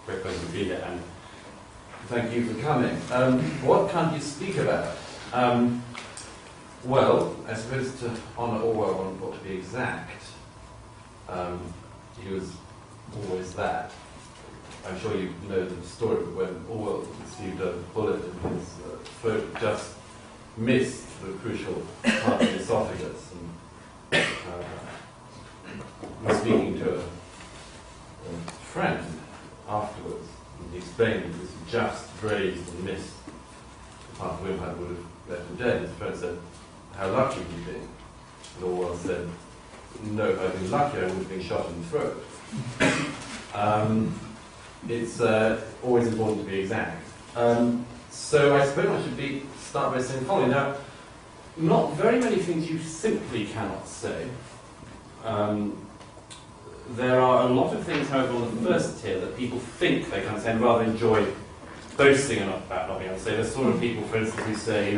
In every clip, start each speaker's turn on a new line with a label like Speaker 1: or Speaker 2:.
Speaker 1: great pleasure to be here, and thank you for coming. What can't you speak about? Well, I suppose to honour Orwell, one ought to be exact. He was always that. I'm sure you know the story of when Orwell received a bullet in his throat, just missed the crucial part of the esophagus, and was speaking to a friend afterwards, and he explained that this just grazed and missed the part of the windpipe would have left him dead. His friend said, "How lucky you've been." And Orwell said, "No, if I'd been lucky, I would have been shot in the throat." It's always important to be exact. So I suppose I should start by saying the following. Now, not very many things you simply cannot say. There are a lot of things, however, on the first tier that people think they can say and rather enjoy boasting about not being able to say. There's sort of people, for instance, who say,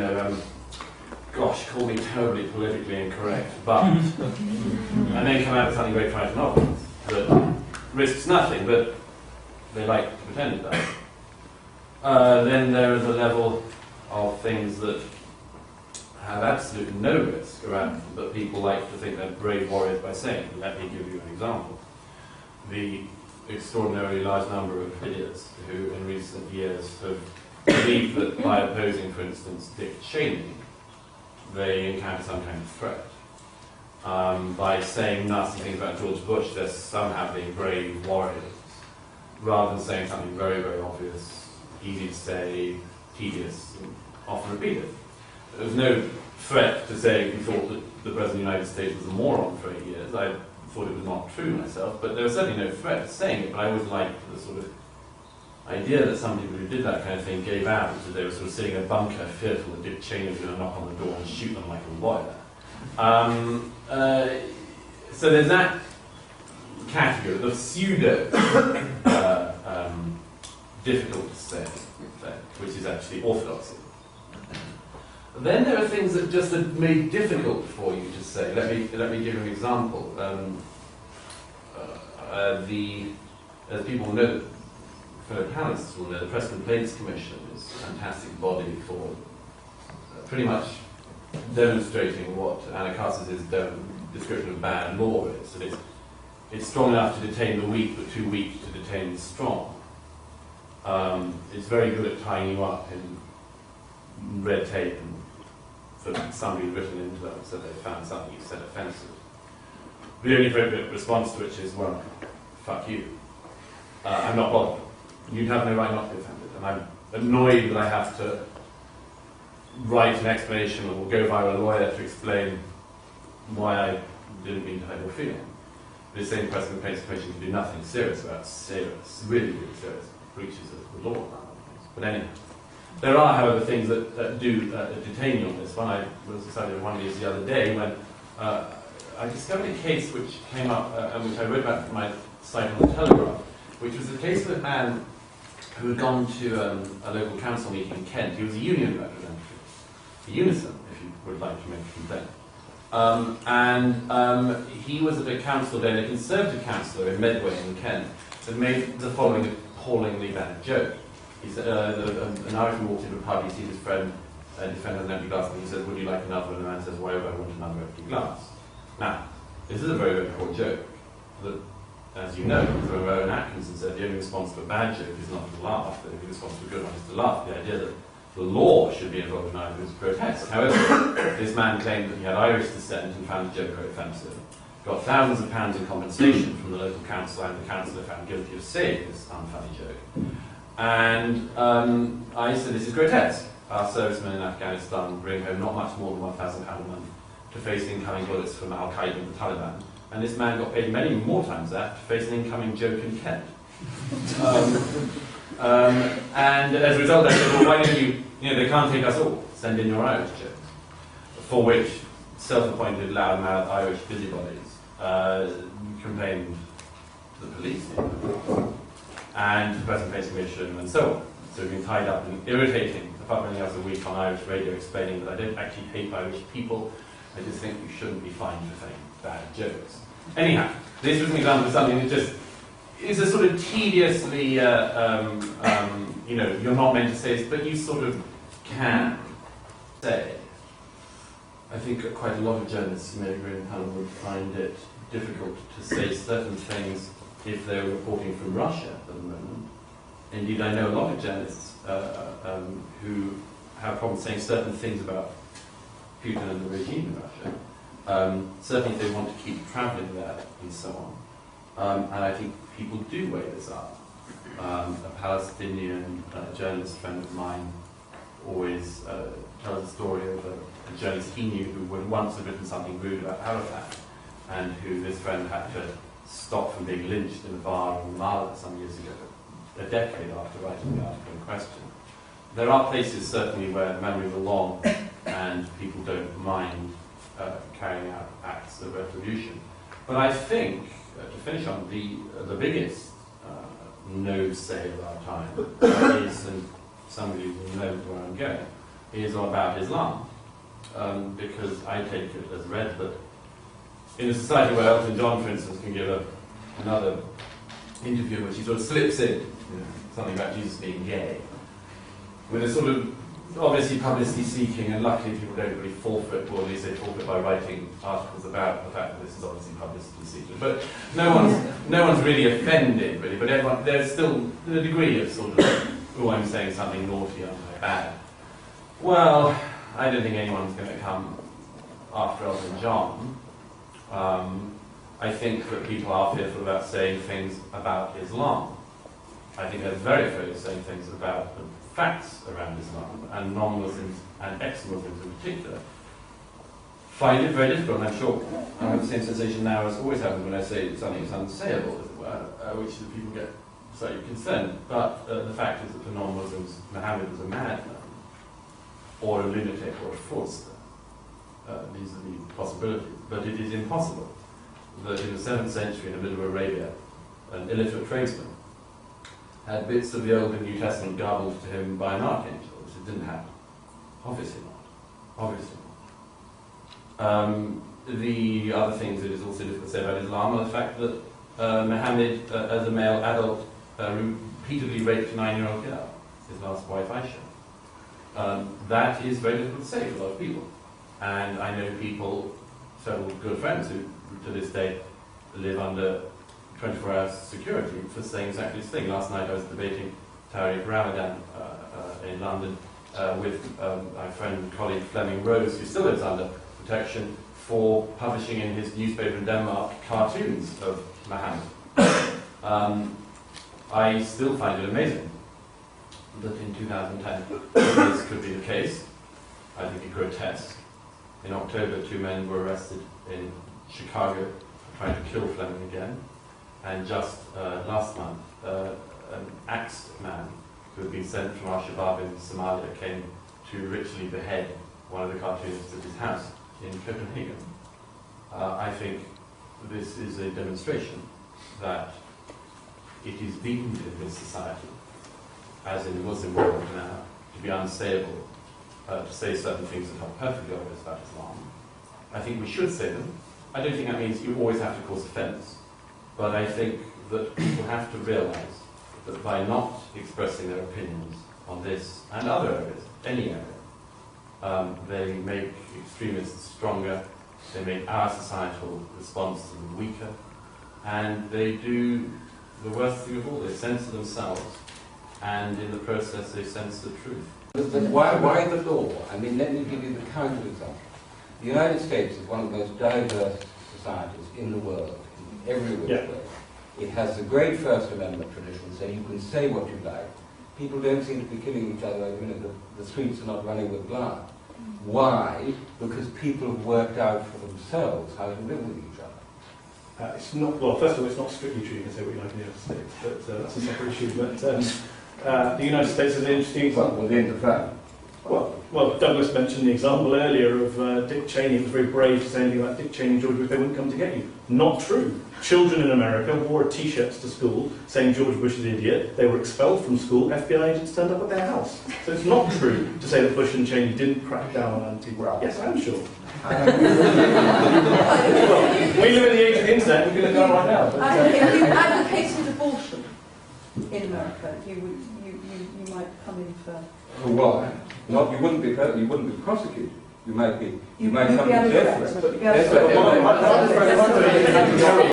Speaker 1: gosh, call me terribly politically incorrect, but, and then come out with something very trite and obvious that risks nothing, but they like to pretend it does. Then there is a level of things that have absolutely no risk around them, but people like to think they're brave warriors by saying it. Let me give you an example. The extraordinarily large number of idiots who in recent years have believed that by opposing, for instance, Dick Cheney, they encounter some kind of threat. By saying nasty things about George Bush, they're somehow being brave warriors, rather than saying something very, very obvious, easy to say, tedious, and often repeated. There was no threat to saying he thought that the President of the United States was a moron for 8 years. I thought it was not true myself, but there was certainly no threat to saying it, but I always liked the sort of idea that some people who did that kind of thing gave out, that they were sort of sitting in a bunker fearful that Dick Cheney was going to knock on the door and shoot them like a lawyer. So there's that category, the pseudo difficult to say thing, which is actually orthodoxy. Then there are things that just are made difficult for you to say. Let me give you an example. As people know, fellow panelists will know, the Press Complaints Commission is a fantastic body for pretty much demonstrating what Anacharsis' description of bad law is. And it's strong enough to detain the weak, but too weak to detain the strong. It's very good at tying you up in red tape and for somebody written into them, so they found something you said offensive. The only appropriate response to which is, well, fuck you. I'm not bothered. You'd have no right not to be offended. And I'm annoyed that I have to write an explanation or go via a lawyer to explain why I didn't mean to hurt your feeling. The same Press Complaints Commission can do nothing serious about really serious breaches of the law. But anyhow. There are, however, things that do detain you on this one. I was studying one of these the other day when I discovered a case which came up and which I wrote about from my site on the Telegraph, which was the case of a man who had gone to a local council meeting in Kent. He was a union representative, a Unison, if you would like to make a complaint. He was at a council day, and a Conservative councillor in Medway in Kent had made the following appallingly bad joke. He said, an Irishman walked into a pub, he sees his friend defend an empty glass, and he says, "Would you like another?" And the man says, "Why would I want another empty glass?" Now, this is a very, very poor joke. That, as you know, Rowan Atkinson said, the only response to a bad joke is not to laugh, the only response to a good one is to laugh. The idea that the law should be involved in either is grotesque. However, this man claimed that he had Irish descent and found the joke very offensive. Got thousands of pounds in compensation from the local council, and the councillor found guilty of saying this unfunny joke. And I said, this is grotesque. Our servicemen in Afghanistan bring home not much more than £1,000 a month to face incoming bullets from Al-Qaeda and the Taliban. And this man got paid many more times that to face an incoming joke in Kent. And as a result, I said, well, why don't they can't take us all, send in your Irish jokes. For which self-appointed loudmouth Irish busybodies complained to the police. And the Press Complaints Commission, and so on. So we've been tied up and irritating, apart from anything else a week on Irish radio, explaining that I don't actually hate Irish people, I just think you shouldn't be fined for saying bad jokes. Anyhow, this was an example of something that just is a sort of tediously, you know, you're not meant to say this, but you sort of can say. I think quite a lot of journalists, maybe in Pelham, would find it difficult to say certain things if they're reporting from Russia at the moment. Indeed, I know a lot of journalists who have problems saying certain things about Putin and the regime in Russia. Certainly if they want to keep travelling there and so on. And I think people do weigh this up. A Palestinian journalist friend of mine always tells a story of a journalist he knew who would once have written something rude about Arafat, and who this friend had to stop from being lynched in a bar in Ramallah some years ago, a decade after writing the article in question. There are places certainly where memories are long and people don't mind carrying out acts of retribution. But I think, to finish on, the biggest no-say of our time is, and somebody will know where I'm going, is about Islam. Because I take it as read that in a society where Elton John, for instance, can give another interview in which he sort of slips in, something about Jesus being gay, with a sort of obviously publicity seeking, and luckily people don't really fall for it, or at least they fall for it by writing articles about the fact that this is obviously publicity seeking. But no one's really offended, really, but everyone, there's still a degree of sort of, oh, I'm saying something naughty, aren't I, bad. Well, I don't think anyone's going to come after Elton John. I think that people are fearful about saying things about Islam. I think they're very afraid of saying things about the facts around Islam, and non-Muslims and ex-Muslims in particular find it very difficult, and I'm sure I have the same sensation now as always happens when I say something is unsayable, as it were, which people get slightly concerned. But the fact is that for non-Muslims, Muhammad was a madman, or a lunatic, or a fraudster. These are the possibilities. But it is impossible that in the 7th century, in the middle of Arabia, an illiterate tradesman had bits of the Old and New Testament garbled to him by an archangel, which it didn't happen. Obviously not. Obviously not. The other things it is also difficult to say about Islam are the fact that Muhammad, as a male adult, repeatedly raped a 9-year-old girl, his last wife Aisha. That is very difficult to say for a lot of people. And I know people, several good friends, who to this day live under 24 hours security for saying exactly this thing. Last night I was debating Tariq Ramadan in London with my friend and colleague Fleming Rose, who still lives under protection, for publishing in his newspaper in Denmark cartoons of Muhammad. I still find it amazing that in 2010 this could be the case. I think it grotesque. In October, 2 men were arrested in Chicago for trying to kill Fleming again. And just last month, an axed man who had been sent from Al-Shabaab in Somalia came to ritually behead one of the cartoonists at his house in Copenhagen. I think this is a demonstration that it is deemed in this society, as in the Muslim world now, to be unsayable to say certain things that are perfectly obvious about Islam. I think we should say them. I don't think that means you always have to cause offence. But I think that people have to realise that by not expressing their opinions on this and other areas, any area, they make extremists stronger, they make our societal response to them weaker, and they do the worst thing of all, they censor themselves, and in the process they censor the truth.
Speaker 2: But why the law? I mean, let me give you the counter example. The United States is one of the most diverse societies in the world, in every which way. It has a great First Amendment tradition, so you can say what you like. People don't seem to be killing each other, you know, the streets are not running with blood. Why? Because people have worked out for themselves how to live with each other.
Speaker 3: It's not, well, first of all, it's not strictly true, you can say what you like in the United States, but that's a separate issue. But the United States is an interesting example.
Speaker 2: Within the family.
Speaker 3: Well, Douglas mentioned the example earlier of Dick Cheney. It was very brave to say anything about Dick Cheney and George Bush, they wouldn't come to get you. Not true. Children in America wore T-shirts to school saying George Bush is an idiot. They were expelled from school. FBI agents turned up at their house. So it's not true to say that Bush and Cheney didn't crack down on anti-Brown. Yes, I'm sure. Well, we live in the age of the internet. We're going to go right now.
Speaker 4: Advocating divorce abortion in America, you might come in for.
Speaker 2: Well, you wouldn't be prosecuted. You might come
Speaker 4: You'd
Speaker 2: to
Speaker 4: be
Speaker 2: jail
Speaker 4: under
Speaker 2: for it.
Speaker 4: threat. You'd be under threat.